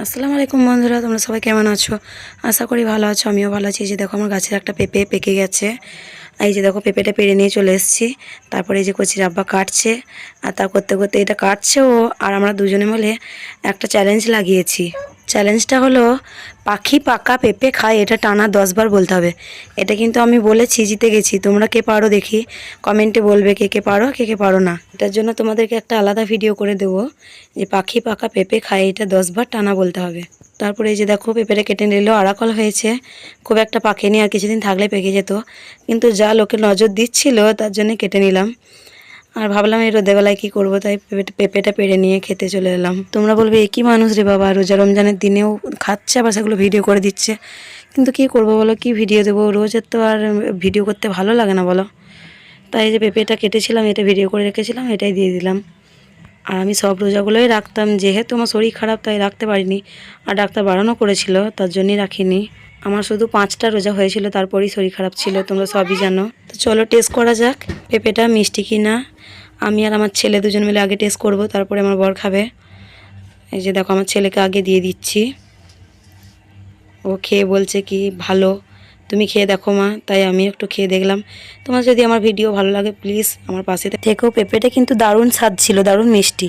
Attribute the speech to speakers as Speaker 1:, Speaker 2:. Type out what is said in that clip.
Speaker 1: আসসালামু আলাইকুম বন্ধুরা, তোমরা সবাই কেমন আছো? আশা করি ভালো আছো। আমিও ভালো আছি। এই যে দেখো আমার গাছের একটা পেঁপে পেকে গেছে। এই যে দেখো পেঁপেটা পেড়ে নিয়ে চলে এসেছি। তারপরে এই যে কচির আব্বা কাটছে, আর তা করতে করতে এটা কাটছে ও, আর আমরা দুজনে মিলে একটা চ্যালেঞ্জ লাগিয়েছি। চ্যালেঞ্জটা হলো পাখি পাকা পেঁপে খায়, এটা টানা 10 বার বলতে হবে। এটা কিন্তু আমি বলেছি, জিতে গেছি। তোমরা কে পারো দেখি কমেন্টে বলবে কে কে পারো, কে কে পারো না। এটার জন্য তোমাদেরকে একটা আলাদা ভিডিও করে দেবো যে পাখি পাকা পেঁপে খায়, এটা 10 বার টানা বলতে হবে। তারপরে এই যে দেখো পেঁপেটা কেটে নিলেও আড়াকল হয়েছে, খুব একটা পাকেনি, আর কিছুদিন থাকলে পেকে যেত। কিন্তু যা লোকে নজর দিচ্ছিল তার জন্য কেটে নিলাম। আর ভাবলাম এই রোদেবেলায় কী করবো, তাই পেঁপেটা পেড়ে নিয়ে খেতে চলে এলাম। তোমরা বলবে একই মানুষ রে বাবা, রোজা রমজানের দিনেও খাচ্ছে আবার সেগুলো ভিডিও করে দিচ্ছে। কিন্তু কী করবো বলো, কি ভিডিও দেবো? রোজের তো আর ভিডিও করতে ভালো লাগে না বলো। তাই যে পেঁপেটা কেটেছিলাম, এটা ভিডিও করে রেখেছিলাম, এটাই দিয়ে দিলাম। আর আমি সব রোজাগুলোই রাখতাম, যেহেতু আমার শরীর খারাপ তাই রাখতে পারিনি। আর ডাক্তার বারণও করেছিল, তার জন্যই রাখিনি। আমার শুধু 5টা রোজা হয়েছিল, তারপরেই শরীর খারাপ ছিল, তোমরা সবই জানো। তো চলো টেস্ট করা যাক পেঁপেটা মিষ্টি কি না। আমি আর আমার ছেলে দুজন মিলে আগে টেস্ট করব, তারপরে আমার বর খাবে। এই যে দেখো আমার ছেলেকে আগে দিয়ে দিচ্ছি, ও খেয়ে বলছে কি ভালো, তুমি খেয়ে দেখো মা। তাই আমি একটু খেয়ে দেখলাম। তোমার যদি আমার ভিডিও ভালো লাগে প্লিজ আমার পাশে থেকেও। পেঁপেটা কিন্তু দারুণ স্বাদ ছিল, দারুণ মিষ্টি।